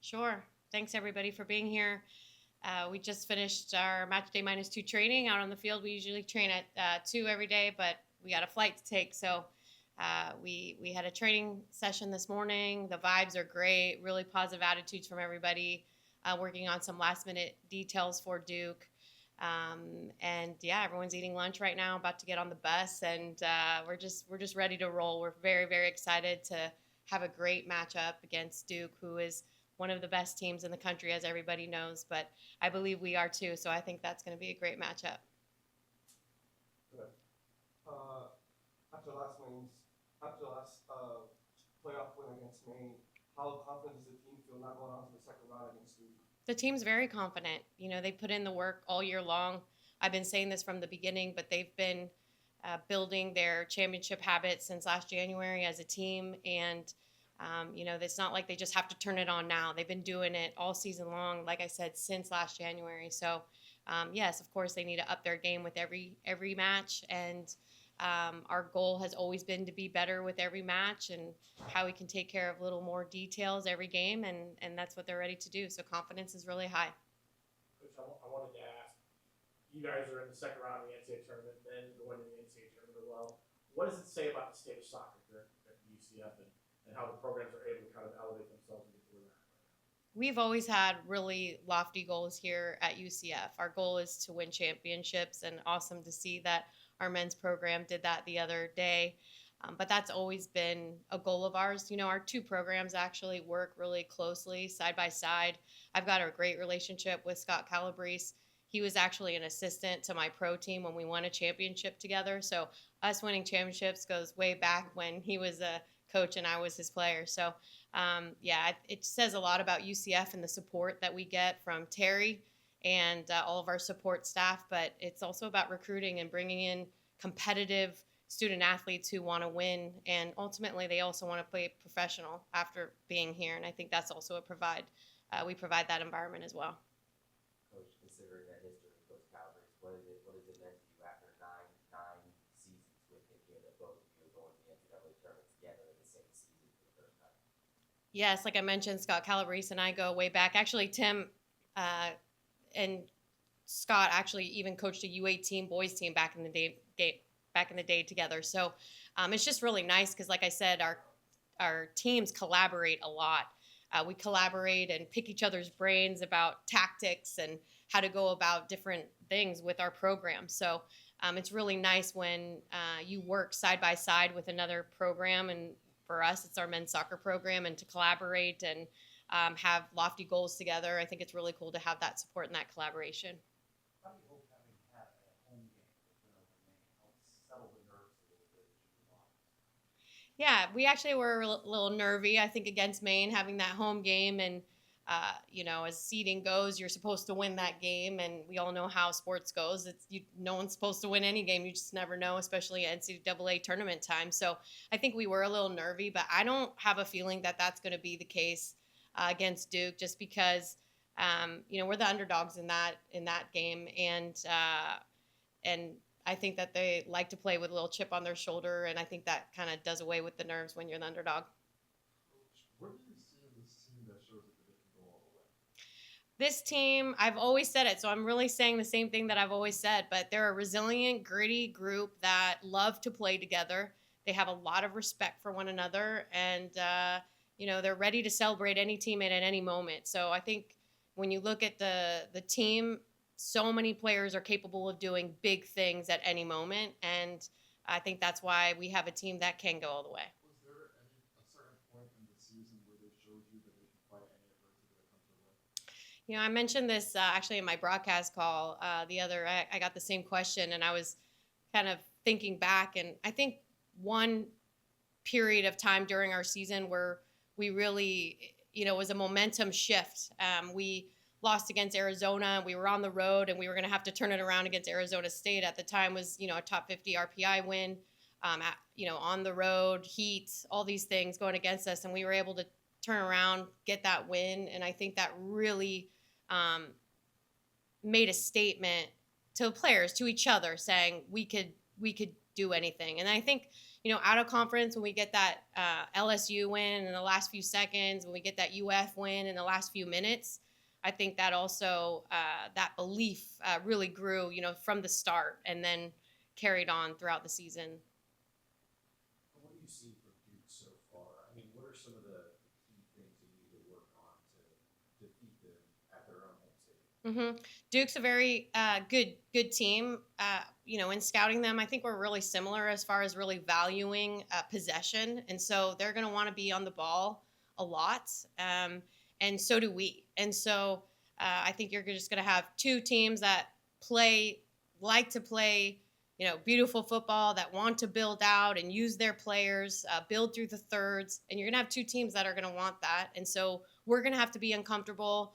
Sure. Thanks everybody for being here. We just finished our match day -2 training out on the field. We usually train at 2 every day, but we got a flight to take. So we had a training session this morning. The vibes are great, really positive attitudes from everybody, working on some last minute details for Duke. And yeah, everyone's eating lunch right now, about to get on the bus, and we're just ready to roll. We're very, very excited to have a great matchup against Duke, who is one of the best teams in the country, as everybody knows. But I believe we are too, so I think that's going to be a great matchup. Good. Uh, after last Maine's, after last playoff win against Maine, how confident does the team feel not going on to the second round against Duke? The team's very confident. You know, they put in the work all year long. I've been saying this from the beginning, but they've been building their championship habits since last January as a team. And, you know, it's not like they just have to turn it on now. They've been doing it all season long, like I said, since last January. So, yes, of course, they need to up their game with every match. And our goal has always been to be better with every match and how we can take care of little more details every game, and that's what they're ready to do. So confidence is really high. Coach, I wanted to ask, you guys are in the second round of the NCAA tournament, then going to the NCAA tournament as well. What does it say about the state of soccer here at UCF and how the programs are able to kind of elevate themselves and get through that? We've always had really lofty goals here at UCF. Our goal is to win championships, and awesome to see that our men's program did that the other day. But that's always been a goal of ours. You know, our two programs actually work really closely side by side. I've got a great relationship with Scott Calabrese. He was actually an assistant to my pro team when we won a championship together. So us winning championships goes way back when he was a coach and I was his player. So yeah, it says a lot about UCF and the support that we get from Terry and all of our support staff. But it's also about recruiting and bringing in competitive student athletes who want to win, and ultimately they also want to play professional after being here. And I think that's also we provide that environment as well. Coach, considering that history with Coach Calabrese, what is it meant to you after nine seasons with him here that both of you are going to the NCAA tournament together in the same season for the first time? Yes, like I mentioned, Scott Calabrese and I go way back. Actually, Tim and Scott actually even coached a U18 boys team back in the day together. So it's just really nice because, like I said, our teams collaborate a lot. We collaborate and pick each other's brains about tactics and how to go about different things with our program. So it's really nice when you work side by side with another program. And for us, it's our men's soccer program, and to collaborate and have lofty goals together. I think it's really cool to have that support and that collaboration. How do you hope having had a home game with over Maine helps settle the nerves a little bit as you move on? Yeah, we actually were a little nervy, I think, against Maine, having that home game. And, you know, as seeding goes, you're supposed to win that game. And we all know how sports goes. No one's supposed to win any game. You just never know, especially at NCAA tournament time. So I think we were a little nervy, but I don't have a feeling that that's going to be the case against Duke, just because, you know, we're the underdogs in that game. And I think that they like to play with a little chip on their shoulder, and I think that kind of does away with the nerves when you're the underdog. What do you see in this team that shows that they can go all the way? This team, I've always said it, so I'm really saying the same thing that I've always said, but they're a resilient, gritty group that love to play together. They have a lot of respect for one another, and, you know, they're ready to celebrate any teammate at any moment. So I think when you look at the team, so many players are capable of doing big things at any moment, and I think that's why we have a team that can go all the way. Was there a certain point in the season where they showed you that they can fight any adversity that comes their way? You know, I mentioned this actually in my broadcast call I got the same question, and I was kind of thinking back, and I think one period of time during our season where we really, you know, was a momentum shift. We lost against Arizona. We were on the road, and we were going to have to turn it around against Arizona State. At the time was, you know, a top 50 RPI win, you know, on the road, heat, all these things going against us. And we were able to turn around, get that win. And I think that really made a statement to the players, to each other, saying we could do anything. And I think, out of conference, when we get that LSU win in the last few seconds, when we get that UF win in the last few minutes, I think that also that belief really grew, from the start and then carried on throughout the season. What do you see from Duke so far? I mean, what are some of the key things you need to work on to defeat them at their own home stadium? Duke's a very good team. In scouting them, I think we're really similar as far as really valuing possession, and so they're going to want to be on the ball a lot, and so do we. And so I think you're just going to have two teams that like to play, beautiful football, that want to build out and use their players, build through the thirds, and you're going to have two teams that are going to want that. And so we're going to have to be uncomfortable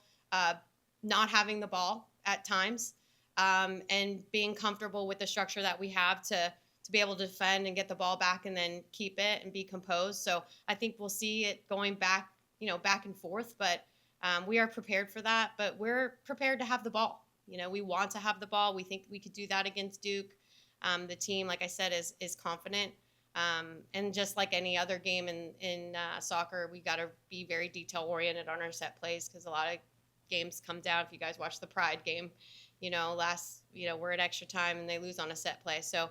not having the ball at times, and being comfortable with the structure that we have to be able to defend and get the ball back and then keep it and be composed. So I think we'll see it going back and forth, but we are prepared for that. But we're prepared to have the ball. We want to have the ball. We think we could do that against Duke. The team, like I said, is confident. And just like any other game in soccer, we got to be very detail oriented on our set plays, because a lot of games come down. If you guys watch the Pride game, we're at extra time and they lose on a set play. So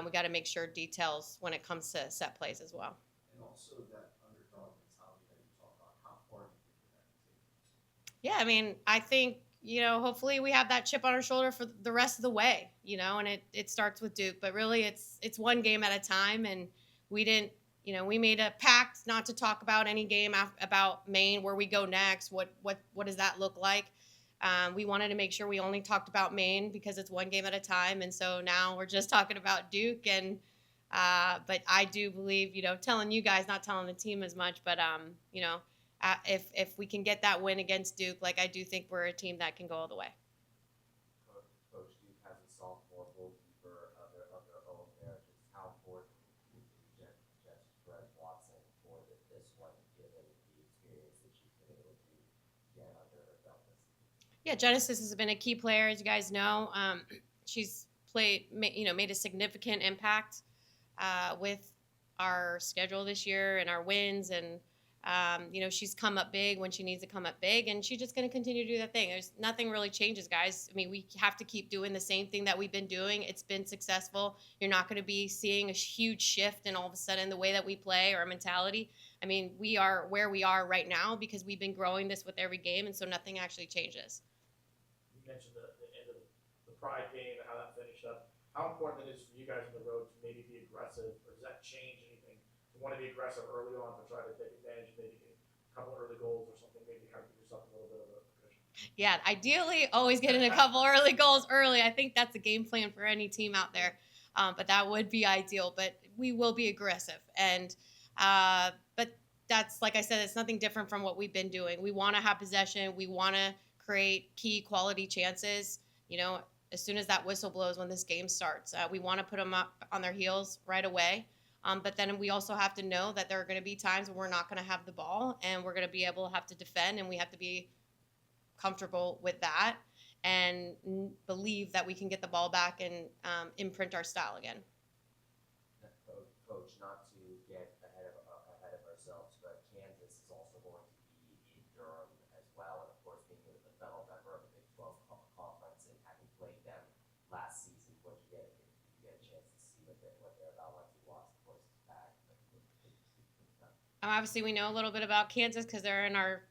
we got to make sure details when it comes to set plays as well. And also that underdog mentality that you talk about, how far do you think that can take? Yeah, I mean, I think, hopefully we have that chip on our shoulder for the rest of the way, and it starts with Duke, but really it's one game at a time. And we didn't, we made a pact not to talk about any game about Maine, where we go next. What does that look like? We wanted to make sure we only talked about Maine because it's one game at a time. And so now we're just talking about Duke. And, but I do believe, telling you guys, not telling the team as much, but, if we can get that win against Duke, I do think we're a team that can go all the way. Coach, Duke has a sophomore goalkeeper of their own there. Just how important would you just Brett Watson for this one, given the experience that she's been able to get under her belt this season? Yeah, Genesis has been a key player, as you guys know. She's made a significant impact with our schedule this year and our wins, and she's come up big when she needs to come up big, and she's just going to continue to do that thing. There's nothing really changes, guys. I mean, we have to keep doing the same thing that we've been doing. It's been successful. You're not going to be seeing a huge shift in all of a sudden the way that we play or our mentality. I mean, we are where we are right now because we've been growing this with every game, and so nothing actually changes. You mentioned the end of the Pride game and how that finished up. How important it is for you guys on the road to maybe be aggressive, or does that change anything? To want to be aggressive early on to try to take advantage, maybe get a couple early goals or something, maybe kind of give yourself a little bit of a cushion? Yeah, ideally, always getting a couple early goals early. I think that's a game plan for any team out there, but that would be ideal. But we will be aggressive, and but that's, like I said, it's nothing different from what we've been doing. We want to have possession. We want to create key quality chances. As soon as that whistle blows when this game starts, we want to put them up on their heels right away. But then we also have to know that there are going to be times when we're not going to have the ball, and we're going to be able to have to defend, and we have to be comfortable with that and believe that we can get the ball back and imprint our style again. Coach, not to get ahead of ourselves, but Kansas is also going to be in Durham as well, and of course being a fellow member of the Big 12 conference and having played them last season, what you get a chance to see what they're about once you watch the course back. Obviously, we know a little bit about Kansas because they're in our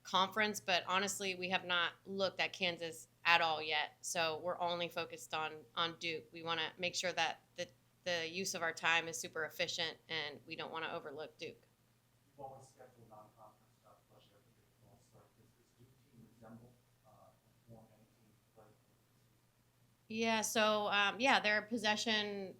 conference, but honestly, we have not looked at Kansas at all yet. So we're only focused on Duke. We want to make sure that the use of our time is super efficient, and we don't want to overlook Duke. You've always scheduled non-conference stuff, plus you have the Big 12 start. Does this Duke team resemble more any team to play for this season? Yeah, so they're a possession,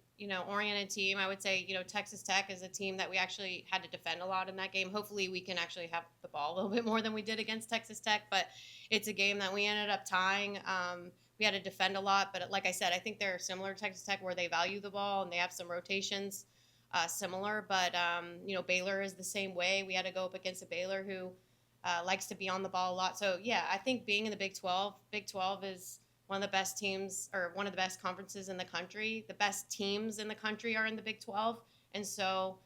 oriented team. I would say, Texas Tech is a team that we actually had to defend a lot in that game. Hopefully we can actually have the ball a little bit more than we did against Texas Tech, but it's a game that we ended up tying. We had to defend a lot, but like I said, I think they're similar to Texas Tech where they value the ball and they have some rotations similar, but Baylor is the same way. We had to go up against a Baylor who likes to be on the ball a lot. So yeah, I think being in the Big 12 is one of the best teams, or one of the best conferences in the country. The best teams in the country are in the Big 12, And so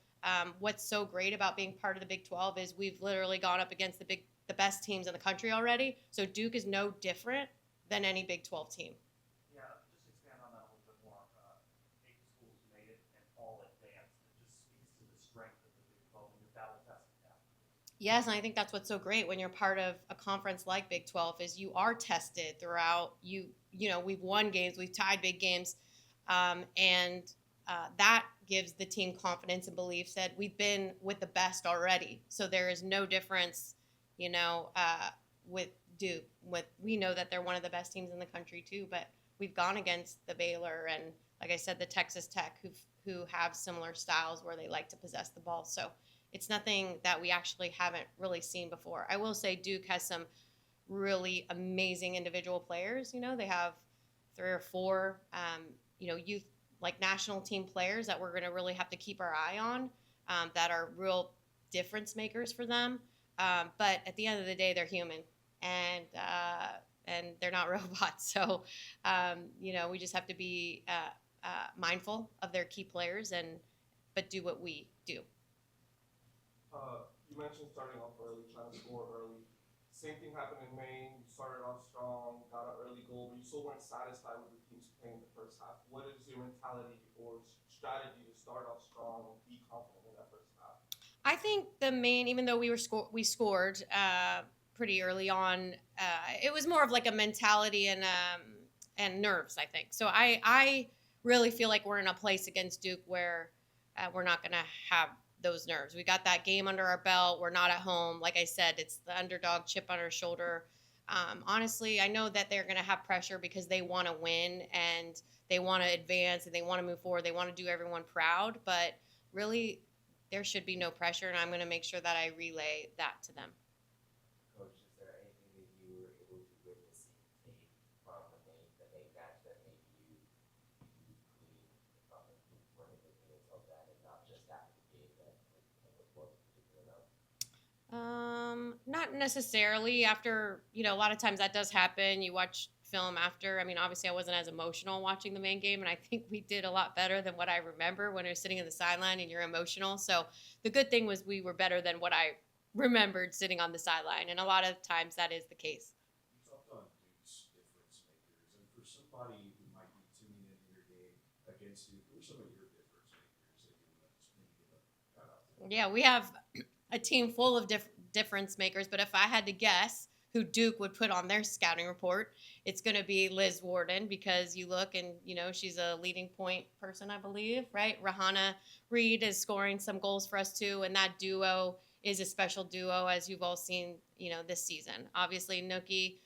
what's so great about being part of the Big 12 is we've literally gone up against the best teams in the country already. So Duke is no different than any Big 12 team. Yeah, just expand on that a little bit more. 8 schools made it and all advanced. It just speaks to the strength of the Big 12 and your battle testing that. Yes, and I think that's what's so great when you're part of a conference like Big 12 is you are tested throughout. We've won games, we've tied big games, and that gives the team confidence and belief that we've been with the best already. So there is no difference, with Duke. We know that they're one of the best teams in the country too, but we've gone against the Baylor and, like I said, the Texas Tech who have similar styles where they like to possess the ball. So it's nothing that we actually haven't really seen before. I will say Duke has some really amazing individual players. They have 3 or 4, youth like national team players that we're going to really have to keep our eye on, that are real difference makers for them. But at the end of the day, they're human and they're not robots. So, we just have to be mindful of their key players but do what we do. You mentioned starting off early, trying to score early. Same thing happened in Maine. You started off strong, got an early goal, but you still weren't satisfied with the teams playing the first half. What is your mentality or strategy to start off strong and be confident in that first half? I think the main, even though we scored pretty early on, it was more of like a mentality and nerves, I think. So I really feel like we're in a place against Duke where we're not going to have those nerves. We got that game under our belt. We're not at home. Like I said, it's the underdog chip on our shoulder. Honestly, I know that they're going to have pressure because they want to win and they want to advance and they want to move forward. They want to do everyone proud, but really there should be no pressure, and I'm going to make sure that I relay that to them. Coach, is there anything that you were able to witness and take from the main match that maybe you gleaned from it, one of the things of that, and not just after the game that was more particular note? Not necessarily. After, a lot of times that does happen. You watch film after. I mean, obviously I wasn't as emotional watching the main game, and I think we did a lot better than what I remember when I was sitting in the sideline and you're emotional. So the good thing was we were better than what I remembered sitting on the sideline, and a lot of times that is the case. You talked on Duke's difference makers, and for somebody who might be tuning into your game against Duke, who are some of your difference makers that you want to just maybe give a shout out to? Yeah, we have a team full of difference makers, but if I had to guess who Duke would put on their scouting report, it's going to be Liz Warden, because you look and, she's a leading point person, I believe, right? Rahana Reed is scoring some goals for us too, and that duo is a special duo, as you've all seen, this season. Obviously, Nookie,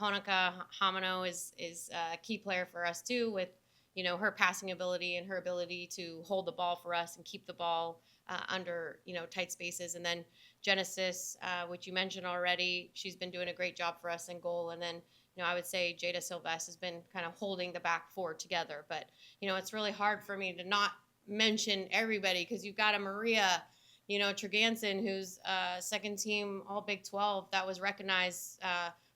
Honoka Hamano is a key player for us too, with, her passing ability and her ability to hold the ball for us and keep the ball under, tight spaces. And then Genesis, which you mentioned already, she's been doing a great job for us in goal. And then, I would say Jada Silvestre has been kind of holding the back four together. But, it's really hard for me to not mention everybody, because you've got a Maria, Treganson, who's second team All Big 12, that was recognized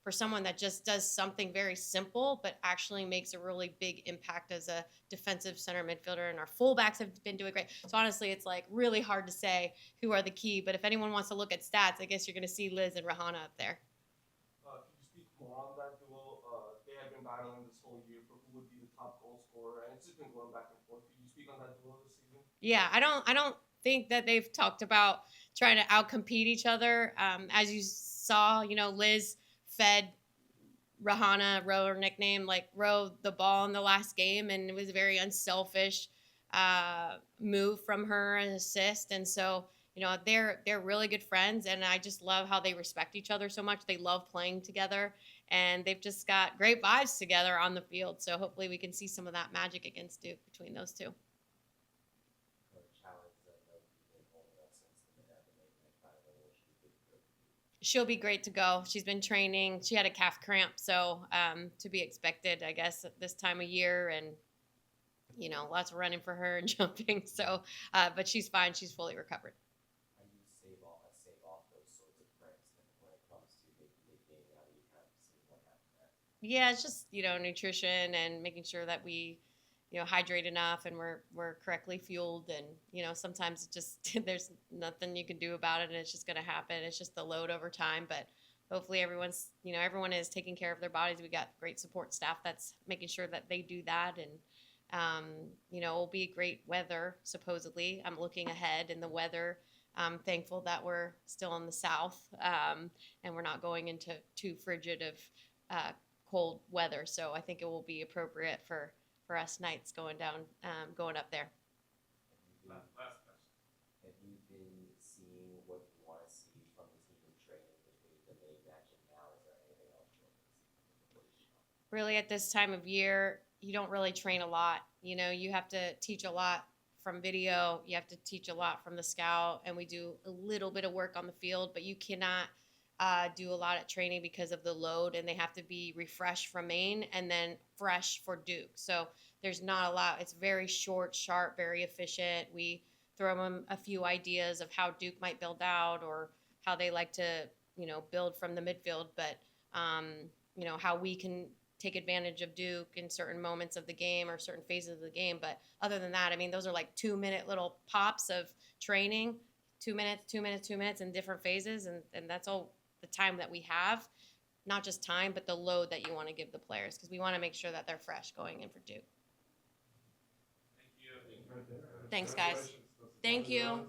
for someone that just does something very simple, but actually makes a really big impact as a defensive center midfielder. And our fullbacks have been doing great. So honestly, it's like really hard to say who are the key. But if anyone wants to look at stats, I guess you're going to see Liz and Rahana up there. Can you speak more on that duo? They have been battling this whole year for who would be the top goal scorer, and it's just been going back and forth. Can you speak on that duo this season? Yeah, I don't think that they've talked about trying to outcompete each other. As you saw, Liz fed Rahana, Rowe, her nickname, Rowe, the ball in the last game, and it was a very unselfish move from her, an assist. And so, they're really good friends, and I just love how they respect each other so much. They love playing together, and they've just got great vibes together on the field. So hopefully we can see some of that magic against Duke between those two. She'll be great to go. She's been training. She had a calf cramp, so to be expected, I guess, at this time of year, and lots of running for her and jumping. So, but she's fine. She's fully recovered. How do you save off those sorts of cramps when it comes to making the game? How do you kind of see what happens there? Yeah, it's just nutrition and making sure that we hydrate enough and we're correctly fueled. And sometimes it just there's nothing you can do about it, and it's just going to happen. It's just the load over time. But hopefully everyone is taking care of their bodies. We got great support staff that's making sure that they do that. And it'll be great weather, supposedly. I'm looking ahead in the weather. I'm thankful that we're still in the south, and we're not going into too frigid of cold weather. So I think it will be appropriate for us Knights going up there. Last question. Have you been seeing what you want to see from the team in training between the Maine match and now? Is there anything else you want to see? Really, at this time of year, you don't really train a lot. You have to teach a lot from video. You have to teach a lot from the scout, and we do a little bit of work on the field, but you cannot do a lot at training because of the load, and they have to be refreshed from Maine and then fresh for Duke. So there's not a lot. It's very short, sharp, very efficient. We throw them a few ideas of how Duke might build out or how they like to, build from the midfield, but, how we can take advantage of Duke in certain moments of the game or certain phases of the game. But other than that, those are like 2-minute little pops of training, 2 minutes, 2 minutes, 2 minutes in different phases. And that's all the time that we have. Not just time, but the load that you want to give the players, because we want to make sure that they're fresh going in for Duke. Thank you. Thanks, guys. Thank you.